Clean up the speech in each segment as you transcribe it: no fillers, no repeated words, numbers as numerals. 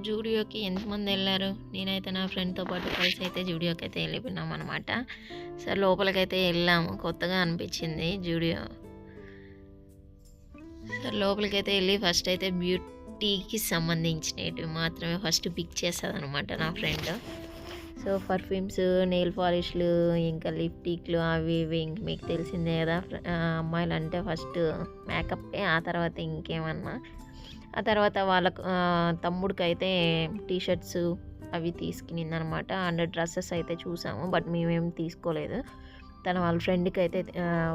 జూడియోకి ఎంతమంది వెళ్ళారు? నేనైతే నా ఫ్రెండ్‌తో పాటు కలిసి అయితే జూడియోకి అయితే వెళ్ళిపోయినాం అనమాట. సరే లోపలికైతే వెళ్ళాము. కొత్తగా అనిపించింది జూడియో. సరే లోపలికైతే వెళ్ళి ఫస్ట్ అయితే బ్యూటీకి సంబంధించినవి మాత్రమే ఫస్ట్ పిక్ చేస్తుందనమాట నా ఫ్రెండ్. సో పర్ఫ్యూమ్స్, నెయిల్ పాలిష్లు, ఇంకా లిప్టిక్లు అవి ఇవి ఇంక మీకు తెలిసిందే కదా. అమ్మాయిలు అంటే ఫస్ట్ మేకప్పే, ఆ తర్వాత ఇంకేమన్నా. ఆ తర్వాత వాళ్ళ తమ్ముడికైతే టీ షర్ట్స్ అవి తీసుకునిందనమాట. అండ్ డ్రెస్సెస్ అయితే చూసాము, బట్ మేమేం తీసుకోలేదు. తన వాళ్ళ ఫ్రెండ్కి అయితే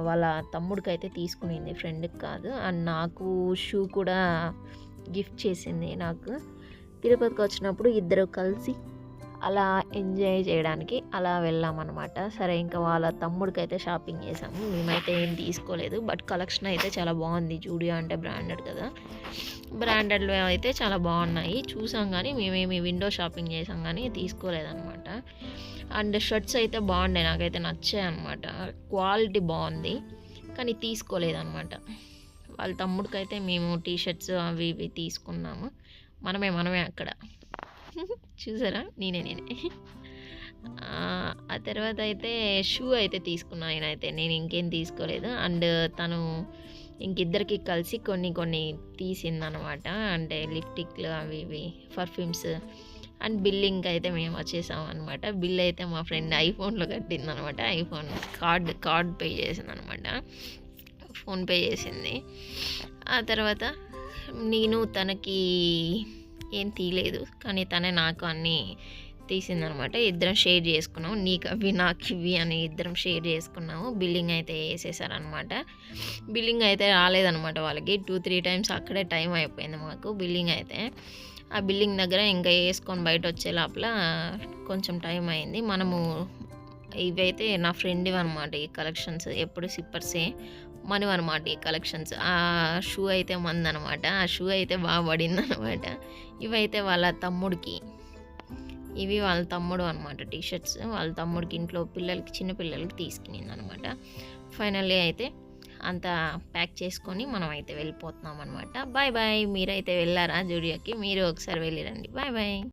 వాళ్ళ తమ్ముడికి అయితే తీసుకునింది, ఫ్రెండ్కి కాదు. అండ్ నాకు షూ కూడా గిఫ్ట్ చేసింది. నాకు తిరుపతికి వచ్చినప్పుడు ఇద్దరు కలిసి అలా ఎంజాయ్ చేయడానికి అలా వెళ్ళామన్నమాట. సరే ఇంకా వాళ్ళ తమ్ముడికి అయితే షాపింగ్ చేసాము. మేమైతే ఏం తీసుకోలేదు, బట్ కలెక్షన్ అయితే చాలా బాగుంది. జూడియో అంటే బ్రాండెడ్ కదా, బ్రాండెడ్లో అయితే చాలా బాగున్నాయి. చూసాం కానీ మేమేమి విండో షాపింగ్ చేసాం కానీ తీసుకోలేదన్నమాట. అండ్ షర్ట్స్ అయితే బాగున్నాయి, నాకైతే నచ్చాయి అనమాట. క్వాలిటీ బాగుంది కానీ తీసుకోలేదన్నమాట. వాళ్ళ తమ్ముడికి అయితే మేము టీ షర్ట్స్ అవి ఇవి తీసుకున్నాము. మనమే అక్కడ చూసారా, నేనే ఆ తర్వాత అయితే షూ అయితే తీసుకున్నాను నేనైతే. నేను ఇంకేం తీసుకోలేదు. అండ్ తను ఇంకిద్దరికి కలిసి కొన్ని తీసిందనమాట. అంటే లిప్టిక్లు అవి ఇవి, పర్ఫ్యూమ్స్. అండ్ బిల్లింగ్ అయితే మేము వచ్చేసాం అనమాట. బిల్ అయితే మా ఫ్రెండ్ ఐఫోన్లో కట్టిందనమాట. ఐఫోన్ కార్డ్ పే చేసిందనమాట, ఫోన్పే చేసింది. ఆ తర్వాత నేను తనకి ఏం తీయలేదు, కానీ తనే నాకు అన్నీ తీసిందనమాట. ఇద్దరం షేర్ చేసుకున్నాము. నీకు అవి నాకు ఇవి అని ఇద్దరం షేర్ చేసుకున్నాము. బిల్లింగ్ అయితే వేసేసారనమాట. బిల్లింగ్ అయితే రాలేదనమాట వాళ్ళకి. 2-3 టైమ్స్ అక్కడే టైం అయిపోయింది మాకు బిల్లింగ్ అయితే. ఆ బిల్లింగ్ దగ్గర ఇంకా వేసుకొని బయట వచ్చే లోపల కొంచెం టైం అయింది. మనము ఇవైతే నా ఫ్రెండ్వి అనమాట ఈ కలెక్షన్స్. ఎప్పుడు సిప్పర్సే మనవన్నమాట ఈ కలెక్షన్స్. ఆ షూ అయితే మందనమాట. ఆ షూ అయితే బాగా పడింది అనమాట. ఇవైతే వాళ్ళ తమ్ముడికి, ఇవి వాళ్ళ తమ్ముడు అనమాట. టీ షర్ట్స్ వాళ్ళ తమ్ముడికి ఇంట్లో పిల్లలకి, చిన్న పిల్లలకి తీసుకునింది అనమాట. ఫైనల్లీ అయితే అంతా ప్యాక్ చేసుకొని మనం అయితే వెళ్ళిపోతున్నాం అనమాట. Bye bye. మీరైతే వెళ్ళారా జూడియోకి? మీరు ఒకసారి వెళ్ళిరండి. Bye bye.